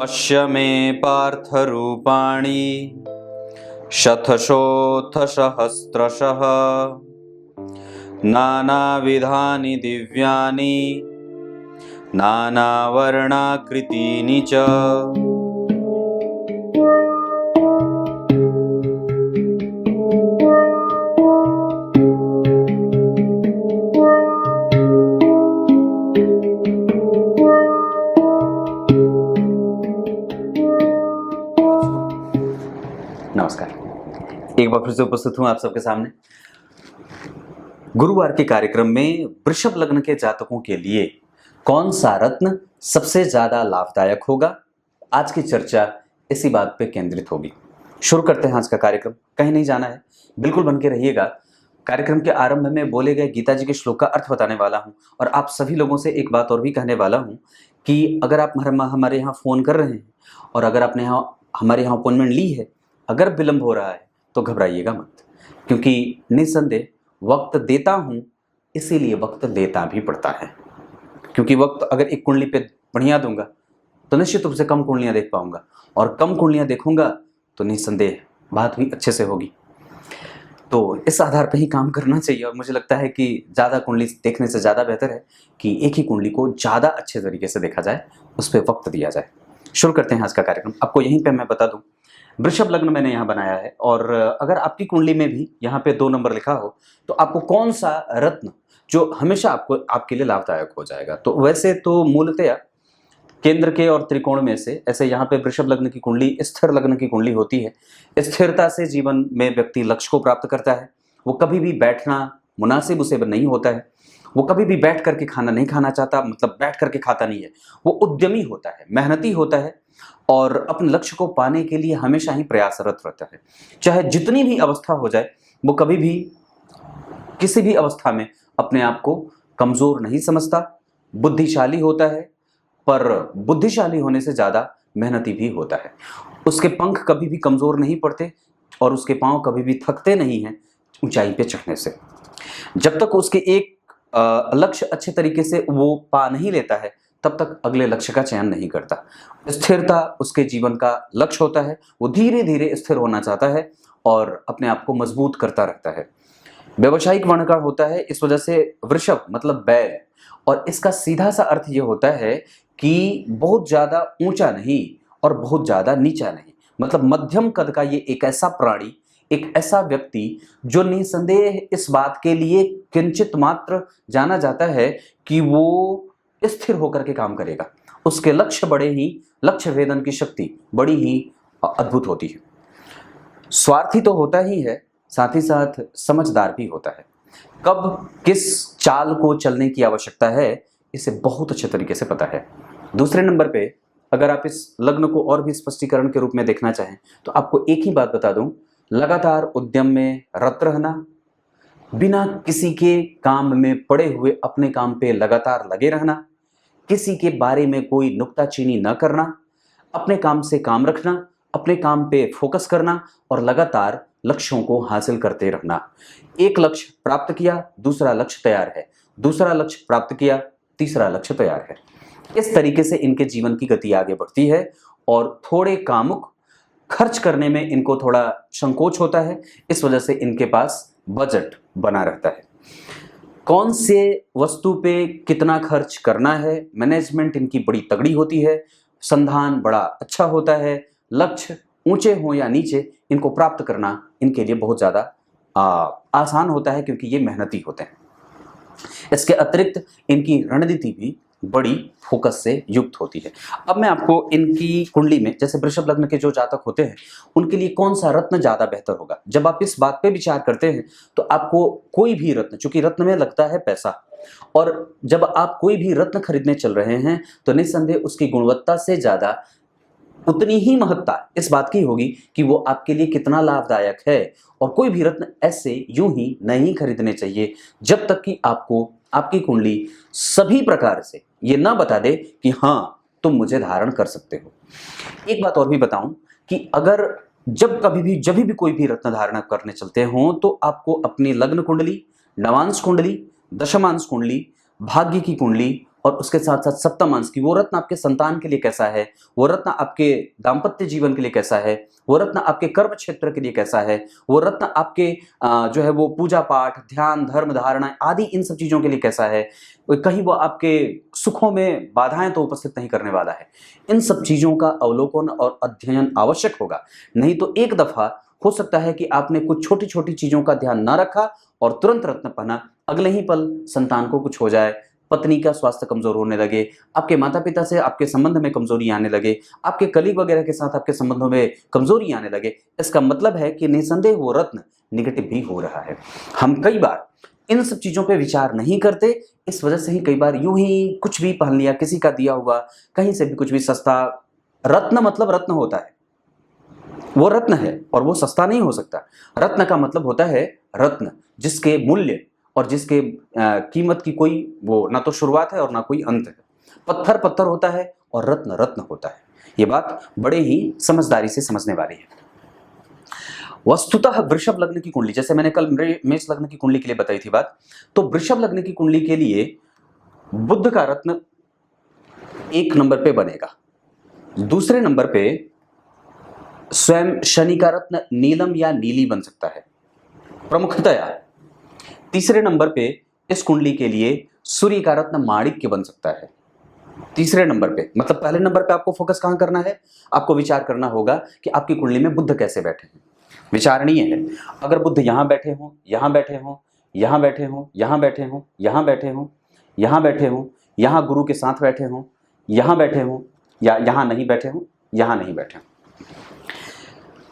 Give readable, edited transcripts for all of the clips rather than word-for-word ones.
पश्य मे पार्थ रूपाणि शतशोऽथ सहस्रशः नानाविधानि दिव्यानि नानावर्णाकृतीनि च। नमस्कार, एक बार फिर से उपस्थित हूं आप सबके सामने। गुरुवार के कार्यक्रम में वृषभ लग्न के जातकों के लिए कौन सा रत्न सबसे ज्यादा लाभदायक होगा, आज की चर्चा इसी बात पे केंद्रित होगी। शुरू करते हैं आज का कार्यक्रम। कहीं नहीं जाना है, बिल्कुल बन के रहिएगा। कार्यक्रम के आरंभ में बोले गए गीता जी के श्लोक का अर्थ बताने वाला हूं और आप सभी लोगों से एक बात और भी कहने वाला हूं कि अगर आप हमारे यहाँ फोन कर रहे हैं और अगर आपने हमारे यहाँ अपॉइंटमेंट ली है, अगर विलंब हो रहा है तो घबराइएगा मत, क्योंकि निस्संदेह वक्त देता हूं, इसीलिए वक्त देता भी पड़ता है। क्योंकि वक्त अगर एक कुंडली पे बढ़िया दूंगा तो निश्चित रूप से कम कुंडलियां देख पाऊंगा, और कम कुंडलियां देखूंगा तो निस्संदेह बात भी अच्छे से होगी। तो इस आधार पर ही काम करना चाहिए, और मुझे लगता है कि ज़्यादा कुंडली देखने से ज़्यादा बेहतर है कि एक ही कुंडली को ज़्यादा अच्छे तरीके से देखा जाए, उस पर वक्त दिया जाए। शुरू करते हैं आज का कार्यक्रम। आपको यहीं पे मैं बता दूं, वृषभ लग्न मैंने यहाँ बनाया है, और अगर आपकी कुंडली में भी यहाँ पे 2 नंबर लिखा हो तो आपको कौन सा रत्न जो हमेशा आपके लिए लाभदायक हो जाएगा। तो वैसे तो मूलतया केंद्र के और त्रिकोण में से ऐसे यहाँ पे वृषभ लग्न की कुंडली स्थिर लग्न की कुंडली होती है। स्थिरता से जीवन में व्यक्ति लक्ष्य को प्राप्त करता है। वो कभी भी बैठना मुनासिब उसे नहीं होता है। वो कभी भी बैठ करके खाना नहीं खाना चाहता, मतलब बैठ करके खाता नहीं है। वो उद्यमी होता है, मेहनती होता है और अपने लक्ष्य को पाने के लिए हमेशा ही प्रयासरत रहता है। चाहे जितनी भी अवस्था हो जाए, वो कभी भी किसी भी अवस्था में अपने आप को कमजोर नहीं समझता। बुद्धिशाली होता है, पर बुद्धिशाली होने से ज्यादा मेहनती भी होता है। उसके पंख कभी भी कमजोर नहीं पड़ते और उसके पांव कभी भी थकते नहीं हैं ऊंचाई पे चढ़ने से। जब तक उसके एक लक्ष्य अच्छे तरीके से वो पा नहीं लेता है, तब तक अगले लक्ष्य का चयन नहीं करता। स्थिरता उसके जीवन का लक्ष्य होता है। वो धीरे धीरे स्थिर होना चाहता है और अपने आप को मजबूत करता रहता है। व्यवसायिक वर्ण का होता है, इस वजह से वृषभ मतलब बैल, और इसका सीधा सा अर्थ ये होता है कि बहुत ज्यादा ऊंचा नहीं और बहुत ज्यादा नीचा नहीं, मतलब मध्यम कद का ये एक ऐसा प्राणी, एक ऐसा व्यक्ति जो निसंदेह इस बात के लिए किंचित मात्र जाना जाता है कि वो स्थिर होकर के काम करेगा। उसके लक्ष्य वेदन की शक्ति बड़ी ही अद्भुत होती है। स्वार्थी तो होता ही है, साथ ही साथ समझदार भी होता है। कब किस चाल को चलने की आवश्यकता है, इसे बहुत अच्छे तरीके से पता है। दूसरे नंबर पे अगर आप इस लग्न को और भी स्पष्टीकरण के रूप में देखना चाहें तो आपको एक ही बात बता दूं, लगातार उद्यम में रत रहना, बिना किसी के काम में पड़े हुए अपने काम पे लगातार लगे रहना, किसी के बारे में कोई नुक्ताचीनी न करना, अपने काम से काम रखना, अपने काम पे फोकस करना और लगातार लक्ष्यों को हासिल करते रहना। एक लक्ष्य प्राप्त किया, दूसरा लक्ष्य तैयार है, दूसरा लक्ष्य प्राप्त किया, तीसरा लक्ष्य तैयार है। इस तरीके से इनके जीवन की गति आगे बढ़ती है और थोड़े कामुक, खर्च करने में इनको थोड़ा संकोच होता है। इस वजह से इनके पास बजट बना रहता है। कौन से वस्तु पे कितना खर्च करना है, मैनेजमेंट इनकी बड़ी तगड़ी होती है। संधान बड़ा अच्छा होता है। लक्ष्य ऊंचे हो या नीचे, इनको प्राप्त करना इनके लिए बहुत ज्यादा आसान होता है, क्योंकि ये मेहनती होते हैं। इसके अतिरिक्त इनकी रणनीति भी बड़ी फोकस से युक्त होती है। अब मैं आपको इनकी कुंडली में, जैसे वृषभ लग्न के जो जातक होते हैं, उनके लिए कौन सा रत्न ज्यादा बेहतर होगा। जब आप इस बात पे विचार करते हैं तो आपको कोई भी रत्न, चूंकि रत्न में लगता है पैसा, और जब आप कोई भी रत्न खरीदने चल रहे हैं तो निस्संदेह उसकी गुणवत्ता से ज्यादा उतनी ही महत्ता इस बात की होगी कि वो आपके लिए कितना लाभदायक है। और कोई भी रत्न ऐसे यूं ही नहीं खरीदने चाहिए जब तक कि आपको आपकी कुंडली सभी प्रकार से ये ना बता दे कि हाँ तुम मुझे धारण कर सकते हो। एक बात और भी बताऊं कि अगर जब भी कोई भी रत्न धारण करने चलते हो तो आपको अपनी लग्न कुंडली, नवांश कुंडली, दशमांश कुंडली, भाग्य की कुंडली और उसके साथ साथ सप्तम अंश की, वो रत्न आपके संतान के लिए कैसा है, वो रत्न आपके दाम्पत्य जीवन के लिए कैसा है, वो रत्न आपके कर्म क्षेत्र के लिए कैसा है, वो रत्न आपके जो है वो पूजा पाठ, ध्यान, धर्म धारणा आदि इन सब चीजों के लिए कैसा है, कहीं वो आपके सुखों में बाधाएं तो उपस्थित नहीं करने वाला है। इन सब चीजों का अवलोकन और अध्ययन आवश्यक होगा। नहीं तो एक दफा हो सकता है कि आपने कुछ छोटी छोटी चीजों का ध्यान ना रखा और तुरंत रत्न पहना, अगले ही पल संतान को कुछ हो जाए, पत्नी का स्वास्थ्य कमजोर होने लगे, आपके माता पिता से आपके संबंध में कमजोरी आने लगे, आपके कलीग वगैरह के साथ आपके संबंधों में कमजोरी आने लगे। इसका मतलब है कि निसंदेह वो रत्न निगेटिव भी हो रहा है। हम कई बार इन सब चीजों पे विचार नहीं करते, इस वजह से ही कई बार यूं ही कुछ भी पहन लिया, किसी का दिया हुआ, कहीं से भी कुछ भी सस्ता। रत्न मतलब रत्न होता है, वो रत्न है और वो सस्ता नहीं हो सकता। रत्न का मतलब होता है रत्न, जिसके मूल्य और जिसके कीमत की कोई वो ना तो शुरुआत है और ना कोई अंत है। पत्थर पत्थर होता है और रत्न रत्न होता है। ये बात बड़े ही समझदारी से समझने वाली है। वस्तुतः वृषभ लग्न की कुंडली, जैसे मैंने कल मेष लग्न की कुंडली के लिए बताई थी बात, तो वृषभ लग्न की कुंडली के लिए बुध का रत्न 1 नंबर पे बनेगा। दूसरे नंबर पे स्वयं शनि का रत्न नीलम या नीली बन सकता है प्रमुखतया। तीसरे नंबर पे इस कुंडली के लिए सूर्य का रत्न माणिक्य बन सकता है। तीसरे नंबर पे, मतलब पहले नंबर पे आपको फोकस कहां करना है, आपको विचार करना होगा कि आपकी कुंडली में बुध कैसे बैठे हैं। विचारणीय है, अगर बुध यहां बैठे हों, यहां बैठे हों, यहां बैठे हों, यहां बैठे हों, यहां बैठे हों, यहां बैठे हों, यहां गुरु के साथ बैठे हों, यहां बैठे हों, या यहां नहीं बैठे हों, यहां नहीं बैठे हों।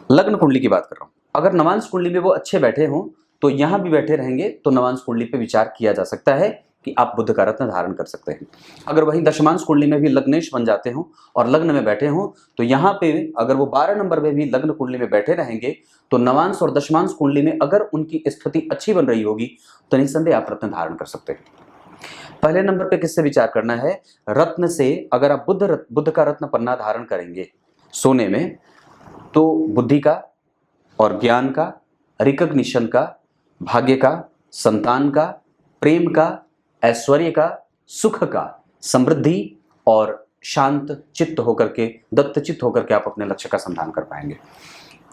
लग्न कुंडली की बात कर रहा हूं। अगर नवांश कुंडली में वो अच्छे बैठे हों तो यहां भी बैठे रहेंगे तो नवांश कुंडली पे विचार किया जा सकता है कि आप बुध का रत्न धारण कर सकते हैं। अगर वहीं दशमांश कुंडली में भी लग्नेश बन जाते हो और लग्न में बैठे हों तो यहाँ पे अगर वो 12 नंबर में भी लग्न कुंडली में बैठे रहेंगे तो नवांश और दशमांश कुंडली में अगर उनकी स्थिति अच्छी बन रही होगी तो निस्संदेह आप रत्न धारण कर सकते हैं। पहले नंबर पे किससे विचार करना है, रत्न से। अगर आप बुध का रत्न पन्ना धारण करेंगे सोने में तो बुद्धि का और ज्ञान का, रिकग्निशन का, भाग्य का, संतान का, प्रेम का, ऐश्वर्य का, सुख का, समृद्धि और शांत चित्त होकर के, दत्तचित्त होकर के आप अपने लक्ष्य का संधान कर पाएंगे।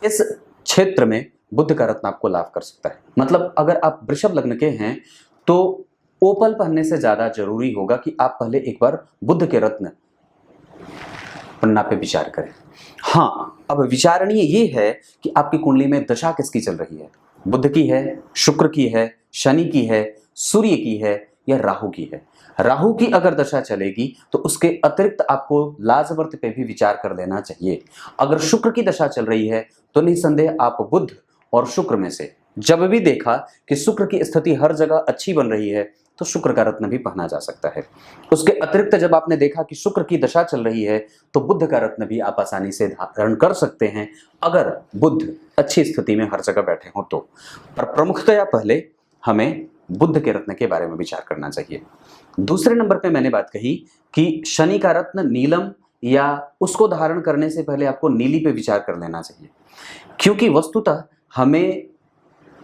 इस क्षेत्र में बुध का रत्न आपको लाभ कर सकता है। मतलब अगर आप वृषभ लग्न के हैं तो ओपल पहनने से ज्यादा जरूरी होगा कि आप पहले एक बार बुध के रत्न पन्ना पे विचार करें। हाँ, अब विचारणीय ये है कि आपकी कुंडली में दशा किसकी चल रही है, बुध की है, शुक्र की है, शनि की है, सूर्य की है या राहु की है। राहु की अगर दशा चलेगी तो उसके अतिरिक्त आपको लाजवर्त पे भी विचार कर लेना चाहिए। अगर शुक्र की दशा चल रही है तो निसंदेह आप बुध और शुक्र में से जब भी देखा कि शुक्र की स्थिति हर जगह अच्छी बन रही है तो शुक्र का रत्न भी पहना जा सकता है। उसके अतिरिक्त जब आपने देखा कि शुक्र की दशा चल रही है तो बुध का रत्न भी आप आसानी से धारण कर सकते हैं अगर बुध अच्छी स्थिति में हर जगह बैठे हो तो। पर प्रमुखतया पहले हमें बुध के रत्न के बारे में विचार करना चाहिए। दूसरे नंबर पे मैंने बात कही कि शनि का रत्न नीलम या उसको धारण करने से पहले आपको नीली पे विचार कर लेना चाहिए, क्योंकि वस्तुतः हमें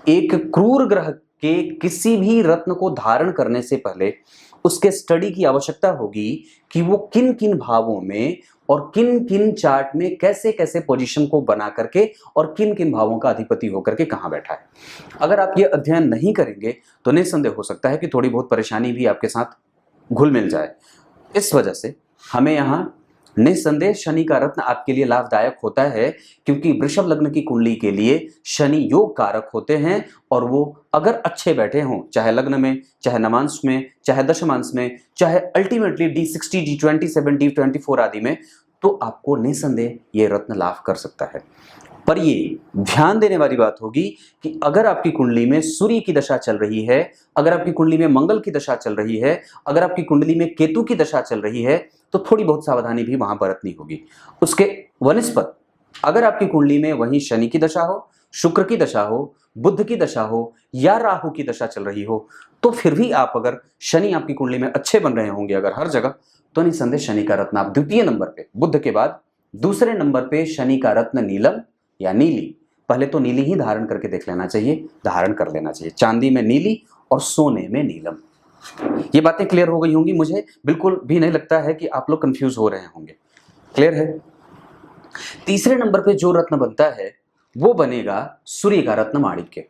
एक क्रूर ग्रह के किसी भी रत्न को धारण करने से पहले उसके स्टडी की आवश्यकता होगी कि वो किन किन भावों में और किन किन चार्ट में कैसे कैसे पोजीशन को बना करके और किन किन भावों का अधिपति होकर के कहां बैठा है। अगर आप ये अध्ययन नहीं करेंगे तो निस्संदेह हो सकता है कि थोड़ी बहुत परेशानी भी आपके साथ घुल मिल जाए। इस वजह से हमें यहाँ निस्संदेह शनि का रत्न आपके लिए लाभदायक होता है, क्योंकि वृषभ लग्न की कुंडली के लिए शनि योग कारक होते हैं और वो अगर अच्छे बैठे हों, चाहे लग्न में, चाहे नवांश में, चाहे दशमांश में, चाहे अल्टीमेटली D60, D27, D24 आदि में, तो आपको निस्संदेह ये रत्न लाभ कर सकता है। पर ये ध्यान देने वाली बात होगी कि अगर आपकी कुंडली में सूर्य की दशा चल रही है, अगर आपकी कुंडली में मंगल की दशा चल रही है, अगर आपकी कुंडली में केतु की दशा चल रही है तो थोड़ी बहुत सावधानी भी वहां बरतनी होगी। उसके वनिस्पत अगर आपकी कुंडली में वहीं शनि की दशा हो, शुक्र की दशा हो, बुध की दशा हो या राहु की दशा चल रही हो तो फिर भी आप अगर शनि आपकी कुंडली में अच्छे बन रहे होंगे अगर हर जगह, तो निस्संदेह शनि का रत्न आप द्वितीय नंबर पे, बुध के बाद दूसरे नंबर पे शनि का रत्न नीलम या नीली, पहले तो नीली ही धारण करके देख लेना चाहिए, धारण कर लेना चाहिए। चांदी में नीली और सोने में नीलम, ये बातें क्लियर हो गई होंगी, मुझे बिल्कुल भी नहीं लगता है कि आप लोग कंफ्यूज हो रहे होंगे। क्लियर है? तीसरे नंबर पे जो रत्न बनता है वो बनेगा सूर्य का रत्न माणिक्य,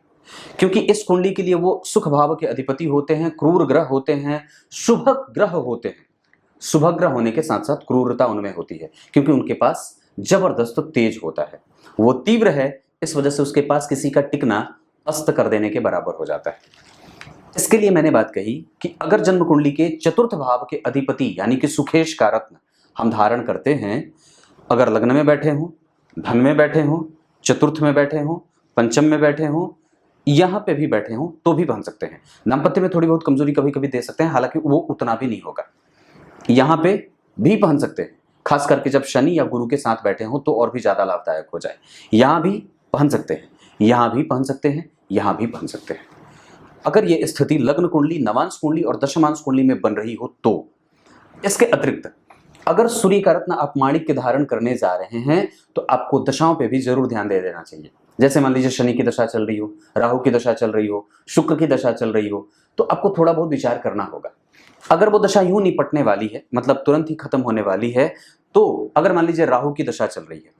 क्योंकि इस कुंडली के लिए वो सुख भाव के अधिपति होते हैं, क्रूर ग्रह होते हैं, शुभ ग्रह होते हैं। शुभ ग्रह होने के साथ साथ क्रूरता उनमें होती है, क्योंकि उनके पास जबरदस्त तेज होता है, वो तीव्र है, इस वजह से उसके पास किसी का टिकना अस्त कर देने के बराबर हो जाता है। इसके लिए मैंने बात कही कि अगर जन्म कुंडली के चतुर्थ भाव के अधिपति यानी कि सुखेश का रत्न हम धारण करते हैं, अगर लग्न में बैठे हों, धन में बैठे हों, चतुर्थ में बैठे हों, पंचम में बैठे हों, यहाँ पे भी बैठे हों, तो भी बन सकते हैं। दाम्पत्य में थोड़ी बहुत कमजोरी कभी कभी दे सकते हैं, हालांकि वो उतना भी नहीं होगा। यहाँ पे भी पहन सकते हैं, खास करके जब शनि या गुरु के साथ बैठे हों तो और भी ज्यादा लाभदायक हो जाए। यहाँ भी पहन सकते हैं, यहाँ भी पहन सकते हैं, यहाँ भी पहन सकते हैं। अगर ये स्थिति लग्न कुंडली, नवांश कुंडली और दशमांश कुंडली में बन रही हो तो। इसके अतिरिक्त अगर सूर्य का रत्न आप माणिक्य धारण करने जा रहे हैं तो आपको दशाओं पे भी जरूर ध्यान दे देना चाहिए। जैसे मान लीजिए शनि की दशा चल रही हो, राहु की दशा चल रही हो, शुक्र की दशा चल रही हो, तो आपको थोड़ा बहुत विचार करना होगा। अगर वो दशा यूं निपटने वाली है, मतलब तुरंत ही खत्म होने वाली है, तो अगर मान लीजिए राहु की दशा चल रही है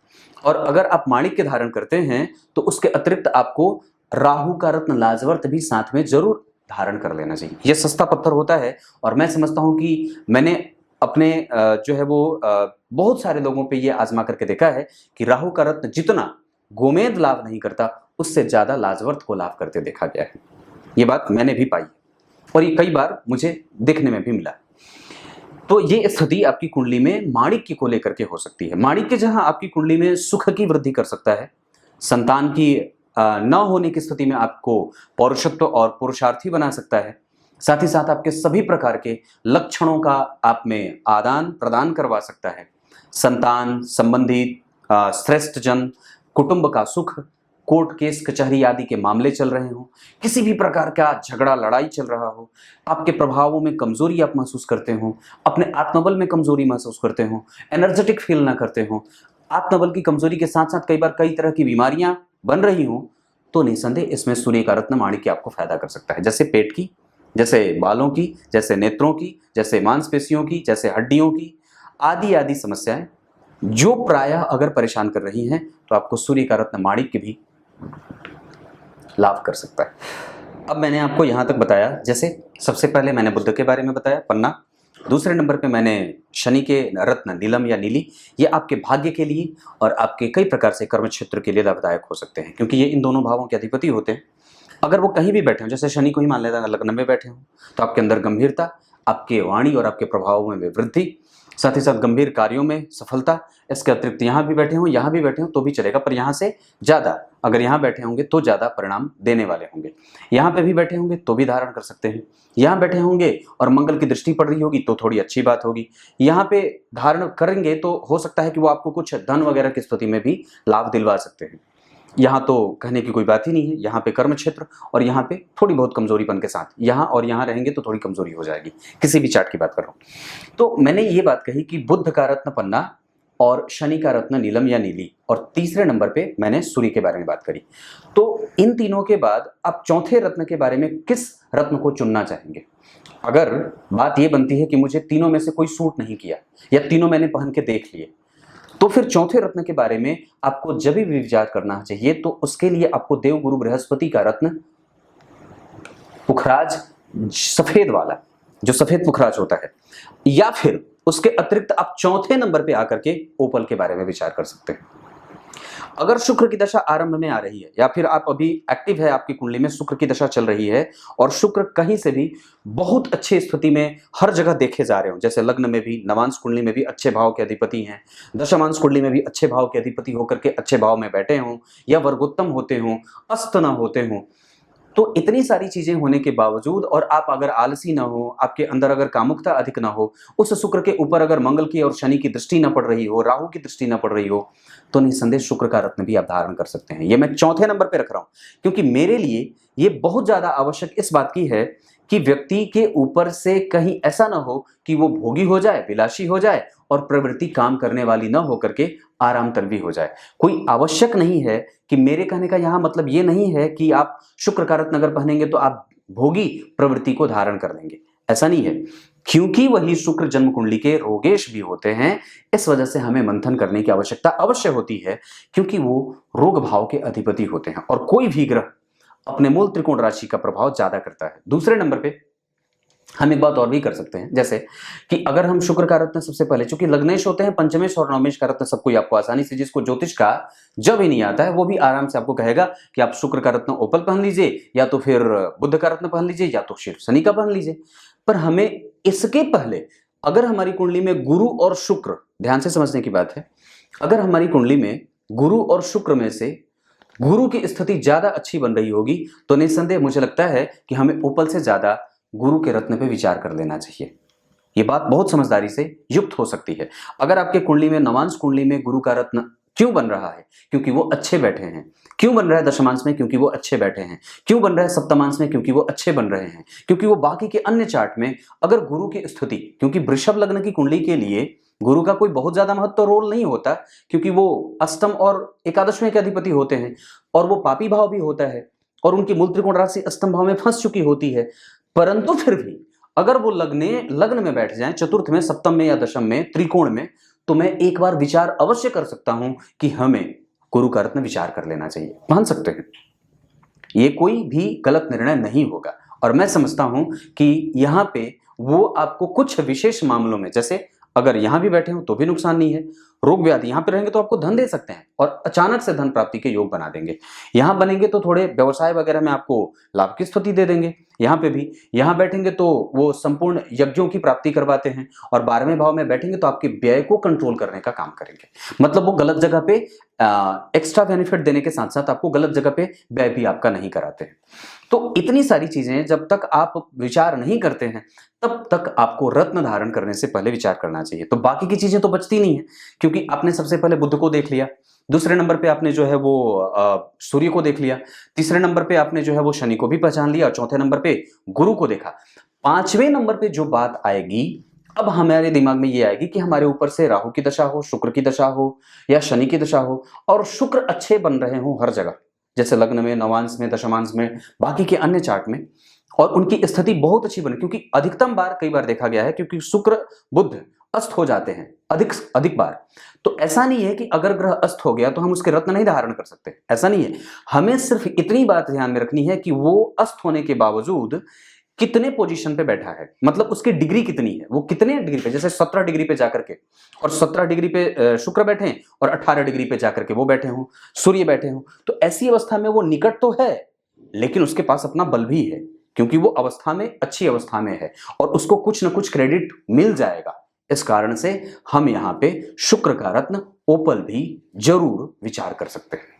और अगर आप माणिक्य धारण करते हैं तो उसके अतिरिक्त आपको राहु का रत्न लाजवर्त भी साथ में जरूर धारण कर लेना चाहिए। यह सस्ता पत्थर होता है और मैं समझता हूं कि मैंने अपने जो है वो बहुत सारे लोगों पे ये आजमा करके देखा है कि राहु का रत्न जितना गोमेद लाभ नहीं करता, उससे ज्यादा लाजवर्त को लाभ करते देखा गया है। ये बात मैंने भी पाई और ये कई बार मुझे देखने में भी मिला। तो ये स्थिति आपकी कुंडली में माणिक्य को लेकर के हो सकती है। माणिक्य जहां आपकी कुंडली में सुख की वृद्धि कर सकता है, संतान की न होने की स्थिति में आपको पौरुषत्व और पुरुषार्थी बना सकता है, साथ ही साथ आपके सभी प्रकार के लक्षणों का आप में आदान प्रदान करवा सकता है। संतान संबंधी श्रेष्ठ जन, कुटुंब का सुख, कोर्ट केस कचहरी आदि के मामले चल रहे हो, किसी भी प्रकार का झगड़ा लड़ाई चल रहा हो, आपके प्रभावों में कमजोरी आप महसूस करते हो, अपने आत्मबल में कमजोरी महसूस करते हो, एनर्जेटिक फील ना करते हो, आत्मबल की कमजोरी के साथ साथ कई बार कई तरह की बीमारियां बन रही हो, तो निसंदेह इसमें सूर्य का रत्न माणिक्य आपको फायदा कर सकता है। जैसे पेट की, जैसे बालों की, जैसे नेत्रों की, जैसे मांसपेशियों की, जैसे हड्डियों की, आदि आदि समस्याएं जो प्रायः अगर परेशान कर रही हैं तो आपको सूर्य का रत्न माणिक्य भी लाभ कर सकता है। अब मैंने आपको यहां तक बताया, जैसे सबसे पहले मैंने बुध के बारे में बताया, पन्ना। दूसरे नंबर पे मैंने शनि के रत्न नीलम या नीली, ये आपके भाग्य के लिए और आपके कई प्रकार से कर्म क्षेत्र के लिए लाभदायक हो सकते हैं, क्योंकि ये इन दोनों भावों के अधिपति होते हैं। अगर वो कहीं भी बैठे हो, जैसे शनि को ही मान लेते हैं लग्न में बैठे हो, तो आपके अंदर गंभीरता, आपके वाणी और आपके प्रभावों में वृद्धि, साथ ही साथ गंभीर कार्यों में सफलता। इसके अतिरिक्त यहाँ भी बैठे हो, यहाँ भी बैठे हो तो भी चलेगा, पर यहाँ से ज़्यादा अगर यहाँ बैठे होंगे तो ज़्यादा परिणाम देने वाले होंगे। यहाँ पे भी बैठे होंगे तो भी धारण कर सकते हैं, यहाँ बैठे होंगे और मंगल की दृष्टि पड़ रही होगी तो थोड़ी अच्छी बात होगी। यहाँ पे धारण करेंगे तो हो सकता है कि वो आपको कुछ धन वगैरह की स्थिति में भी लाभ दिलवा सकते हैं। यहाँ तो कहने की कोई बात ही नहीं है। यहाँ पे कर्म क्षेत्र और यहाँ पे थोड़ी बहुत कमजोरीपन के साथ यहाँ और यहाँ रहेंगे तो थोड़ी कमजोरी हो जाएगी, किसी भी चार्ट की बात कर रहा हूँ। तो मैंने ये बात कही कि बुध का रत्न पन्ना और शनि का रत्न नीलम या नीली, और तीसरे नंबर पे मैंने सूर्य के बारे में बात करी। तो इन तीनों के बाद आप चौथे रत्न के बारे में किस रत्न को चुनना चाहेंगे? अगर बात ये बनती है कि मुझे तीनों में से कोई सूट नहीं किया या तीनों मैंने पहन के देख लिए, तो फिर चौथे रत्न के बारे में आपको जब भी विचार करना चाहिए तो उसके लिए आपको देवगुरु बृहस्पति का रत्न पुखराज, सफेद वाला जो सफेद पुखराज होता है, या फिर उसके अतिरिक्त आप चौथे नंबर पे आकर के ओपल के बारे में विचार कर सकते हैं। अगर शुक्र की दशा आरंभ में आ रही है या फिर आप अभी एक्टिव है, आपकी कुंडली में शुक्र की दशा चल रही है और शुक्र कहीं से भी बहुत अच्छी स्थिति में हर जगह देखे जा रहे हो, जैसे लग्न में भी, नवांश कुंडली में भी अच्छे भाव के अधिपति हैं, दशमांश कुंडली में भी अच्छे भाव के अधिपति होकर के अच्छे भाव में बैठे हों या वर्गोत्तम होते हों, अस्त न होते हों, तो इतनी सारी चीजें होने के बावजूद और आप अगर आलसी ना हो, आपके अंदर अगर कामुकता अधिक ना हो, उस शुक्र के ऊपर अगर मंगल की और शनि की दृष्टि ना पड़ रही हो, राहु की दृष्टि ना पड़ रही हो, तो निसंदेह शुक्र का रत्न भी आप धारण कर सकते हैं। ये मैं चौथे नंबर पे रख रहा हूं क्योंकि मेरे लिए ये बहुत ज्यादा आवश्यक इस बात की है कि व्यक्ति के ऊपर से कहीं ऐसा ना हो कि वो भोगी हो जाए, विलासी हो जाए और प्रवृत्ति काम करने वाली ना हो करके आराम तलबी हो जाए। कोई आवश्यक नहीं है कि मेरे कहने का यहाँ मतलब ये नहीं है कि आप शुक्र का रत्न अगर पहनेंगे तो आप भोगी प्रवृत्ति को धारण कर लेंगे, ऐसा नहीं है, क्योंकि वही शुक्र जन्म कुंडली के रोगेश भी होते हैं, इस वजह से हमें मंथन करने की आवश्यकता अवश्य होती है, क्योंकि वो रोग भाव के अधिपति होते हैं और कोई भी ग्रह अपने मूल त्रिकोण राशि का प्रभाव ज्यादा करता है। दूसरे नंबर पे हम एक बात और भी कर सकते हैं, जैसे कि अगर हम शुक्र का रत्न सबसे पहले, चूंकि लग्नेश होते हैं, पंचमेश और नवमेश का रत्न सबको आपको आसानी से, जिसको ज्योतिष का जब ही नहीं आता है वो भी आराम से आपको कहेगा कि आप शुक्र का रत्न ओपल पहन लीजिए, या तो फिर बुध का रत्न पहन लीजिए, या तो फिर शनि का पहन लीजिए। पर हमें इसके पहले अगर हमारी कुंडली में गुरु और शुक्र, ध्यान से समझने की बात है, अगर हमारी कुंडली में गुरु और शुक्र में से गुरु की स्थिति ज्यादा अच्छी बन रही होगी तो निस्संदेह मुझे लगता है कि हमें ओपल से ज्यादा गुरु के रत्न पे विचार कर लेना चाहिए। ये बात बहुत समझदारी से युक्त हो सकती है। अगर आपके कुंडली में, नवांश कुंडली में गुरु का रत्न क्यों बन रहा है? क्योंकि वो अच्छे बैठे हैं। क्यों बन रहा है दशमांश में? क्योंकि वो अच्छे बैठे हैं। क्यों बन रहा है सप्तमांश में? क्योंकि वो अच्छे बन रहे हैं। क्योंकि वो बाकी के अन्य चार्ट में अगर गुरु की स्थिति, क्योंकि वृषभ लग्न की कुंडली के लिए गुरु का कोई बहुत ज्यादा महत्व रोल नहीं होता, क्योंकि वो अष्टम और एकादश में के अधिपति होते हैं और वो पापी भाव भी होता है और उनकी मूल त्रिकोण राशि अष्टम भाव में फंस चुकी होती है। परंतु फिर भी अगर वो लग्न में बैठ जाएं, चतुर्थ में, सप्तम में या दशम में, त्रिकोण में, तो मैं एक बार विचार अवश्य कर सकता हूं कि हमें गुरु का रत्न विचार कर लेना चाहिए। मान सकते हैं, ये कोई भी गलत निर्णय नहीं होगा। और मैं समझता हूं कि यहां पे वो आपको कुछ विशेष मामलों में, जैसे अगर यहां भी बैठे हो तो भी नुकसान नहीं है, रोग व्याधि यहां पे रहेंगे तो आपको धन दे सकते हैं और अचानक से धन प्राप्ति के योग बना देंगे। यहां बनेंगे तो थोड़े व्यवसाय वगैरह में आपको लाभ की स्थिति दे देंगे। यहां पे भी, यहां बैठेंगे तो वो संपूर्ण यज्ञों की प्राप्ति करवाते हैं और 12वें भाव में बैठेंगे तो आपके व्यय को कंट्रोल करने का काम करेंगे। मतलब वो गलत जगह पे एक्स्ट्रा बेनिफिट देने के साथ साथ आपको गलत जगह पे व्यय भी आपका नहीं कराते हैं। तो इतनी सारी चीजें जब तक आप विचार नहीं करते हैं तब तक आपको रत्न धारण करने से पहले विचार करना चाहिए। तो बाकी की चीजें तो बचती नहीं है, क्योंकि आपने सबसे पहले बुध को देख लिया, दूसरे नंबर पे आपने जो है वो सूर्य को देख लिया, तीसरे नंबर पे आपने जो है वो शनि को भी पहचान लिया और चौथे नंबर पे गुरु को देखा। पांचवें नंबर पे जो बात आएगी, अब हमारे दिमाग में ये आएगी कि हमारे ऊपर से राहु की दशा हो, शुक्र की दशा हो या शनि की दशा हो और शुक्र अच्छे बन रहे हो हर जगह, जैसे लग्न में, नवांश में, दशमांश में, बाकी के अन्य चार्ट में, और उनकी स्थिति बहुत अच्छी बने, क्योंकि अधिकतम बार, कई बार देखा गया है, क्योंकि शुक्र बुध अस्त हो जाते हैं अधिक बार। तो ऐसा नहीं है कि अगर ग्रह अस्त हो गया तो हम उसके रत्न नहीं धारण कर सकते, ऐसा नहीं है। हमें सिर्फ इतनी बात ध्यान में रखनी है कि वो अस्त होने के बावजूद कितने पोजीशन पे बैठा है, मतलब उसकी डिग्री कितनी है, वो कितने डिग्री पे, जैसे 17 डिग्री पे जाकर के, और 17 डिग्री पे शुक्र बैठे हैं और 18 डिग्री पे जाकर के वो बैठे हों, सूर्य बैठे हों, तो ऐसी अवस्था में वो निकट तो है लेकिन उसके पास अपना बल भी है, क्योंकि वो अवस्था में, अच्छी अवस्था में है और उसको कुछ ना कुछ क्रेडिट मिल जाएगा। इस कारण से हम यहाँ पे शुक्र का रत्न ओपल भी जरूर विचार कर सकते हैं।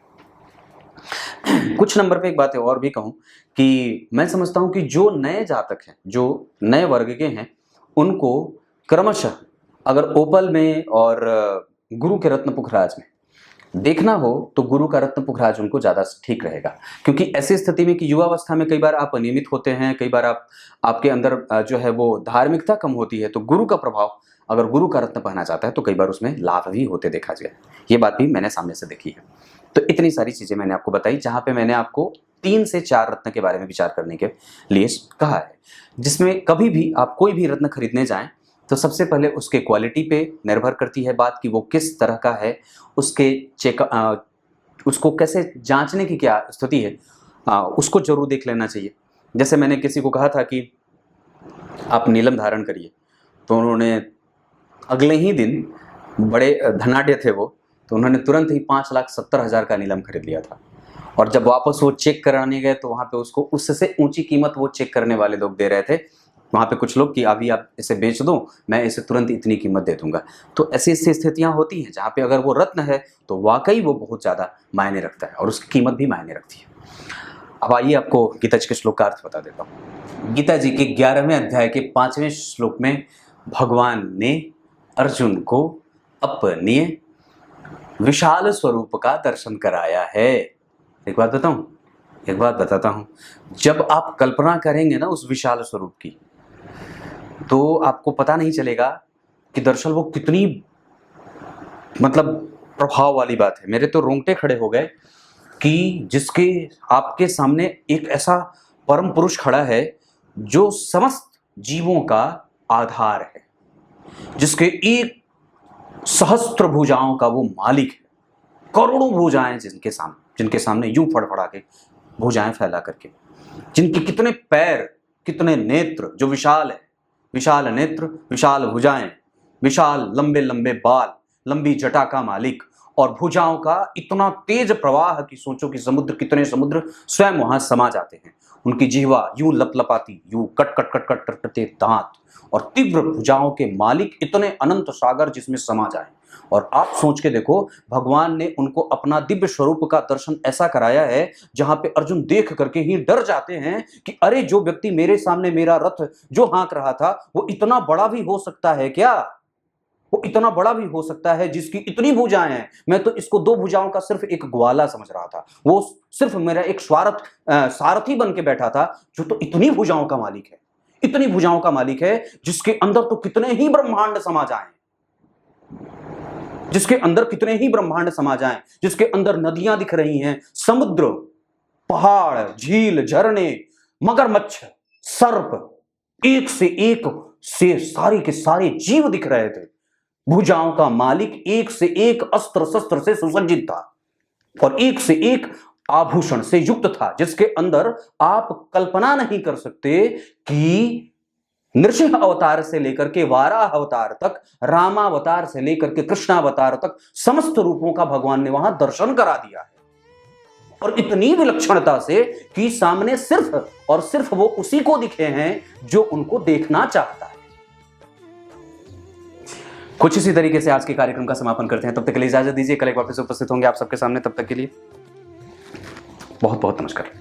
कुछ नंबर पे एक बात और भी कहूं कि मैं समझता हूं कि जो नए जातक हैं, जो नए वर्ग के हैं, उनको क्रमशः अगर ओपल में और गुरु के रत्न पुखराज में देखना हो तो गुरु का रत्न पुखराज उनको ज्यादा ठीक रहेगा, क्योंकि ऐसी स्थिति में कि युवावस्था में कई बार आप अनियमित होते हैं, कई बार आपके अंदर जो है वो धार्मिकता कम होती है, तो गुरु का प्रभाव, अगर गुरु का रत्न पहना जाता है तो कई बार उसमें लाभ भी होते देखा गया। ये बात भी मैंने सामने से देखी है। तो इतनी सारी चीजें मैंने आपको बताई, जहां पे मैंने आपको 3 से 4 रत्न के बारे में विचार करने के लिए कहा है, जिसमें कभी भी आप कोई भी रत्न खरीदने जाएं तो सबसे पहले उसके क्वालिटी पे निर्भर करती है बात कि वो किस तरह का है, उसको कैसे जांचने की क्या स्थिति है, उसको जरूर देख लेना चाहिए। जैसे मैंने किसी को कहा था कि आप नीलम धारण करिए, तो उन्होंने अगले ही दिन, बड़े धनाढ्य थे वो, तो उन्होंने तुरंत ही 5,70,000 का नीलम खरीद लिया था। और जब वापस वो चेक कराने गए तो वहां पे उसको उससे ऊंची कीमत वो चेक करने वाले लोग दे रहे थे, वहां पे कुछ लोग, कि अभी आप इसे बेच दो, मैं इसे तुरंत इतनी कीमत दे दूंगा। तो ऐसी स्थितियां होती हैं जहां पे अगर वो रत्न है तो वाकई वो बहुत ज्यादा मायने रखता है और उसकी कीमत भी मायने रखती है। अब आइए आपको गीता जी के श्लोक का अर्थ बता देता हूँ। गीता जी के 11वें अध्याय के 5वें श्लोक में भगवान ने अर्जुन को अपने विशाल स्वरूप का दर्शन कराया है। एक बात बताता हूं, जब आप कल्पना करेंगे ना उस विशाल स्वरूप की, तो आपको पता नहीं चलेगा कि दरअसल वो कितनी, मतलब प्रभाव वाली बात है। मेरे तो रोंगटे खड़े हो गए कि जिसके आपके सामने एक ऐसा परम पुरुष खड़ा है जो समस्त जीवों का आधार है, जिसके एक सहस्त्र भुजाओं का वो मालिक है, करोड़ों भुजाएं जिनके सामने यूं फड़फड़ा के भुजाएं फैला करके, जिनके कितने पैर, कितने नेत्र, जो विशाल है, विशाल नेत्र, विशाल भुजाएं, विशाल लंबे लंबे बाल, लंबी जटा का मालिक, और भुजाओं का इतना तेज प्रवाह कि सोचो कि कितने समुद्र स्वयं वहां समा जाते हैं। उनकी जिह्वा यूं लपलपाती, यूं कट कट कट कट करते दांत, और तीव्र भुजाओं के मालिक इतने अनंत सागर जिसमें समा जाए। और आप सोच के देखो, भगवान ने उनको अपना दिव्य स्वरूप का दर्शन ऐसा कराया है जहां पे अर्जुन देख करके ही डर जाते हैं कि अरे, जो व्यक्ति मेरे सामने मेरा रथ जो हाँक रहा था वो इतना बड़ा भी हो सकता है क्या? वो इतना बड़ा भी हो सकता है जिसकी इतनी भुजाएं हैं। मैं तो इसको दो भुजाओं का सिर्फ एक ग्वाला समझ रहा था, वो सिर्फ मेरा एक सारथी बन के बैठा था, जो तो इतनी भुजाओं का मालिक है, इतनी भुजाओं का मालिक है, जिसके अंदर तो कितने ही ब्रह्मांड समा जाएं, जिसके अंदर कितने ही ब्रह्मांड समा जाएं, जिसके अंदर नदियां दिख रही हैं, समुद्र, पहाड़, झील, झरने, मगरमच्छ, सर्प, एक से एक से सारे के सारे जीव दिख रहे थे। भुजाओं का मालिक एक से एक अस्त्र शस्त्र से सुसज्जित था और एक से एक आभूषण से युक्त था, जिसके अंदर आप कल्पना नहीं कर सकते कि नृसिंह अवतार से लेकर के वाराह अवतार तक, रामावतार से लेकर के कृष्णावतार तक समस्त रूपों का भगवान ने वहां दर्शन करा दिया है, और इतनी विलक्षणता से कि सामने सिर्फ और सिर्फ वो उसी को दिखे हैं जो उनको देखना चाहता है। कुछ इसी तरीके से आज के कार्यक्रम का समापन करते हैं। तब तक के लिए इजाजत दीजिए, कल एक वापस उपस्थित होंगे आप सबके सामने। तब तक के लिए बहुत बहुत नमस्कार।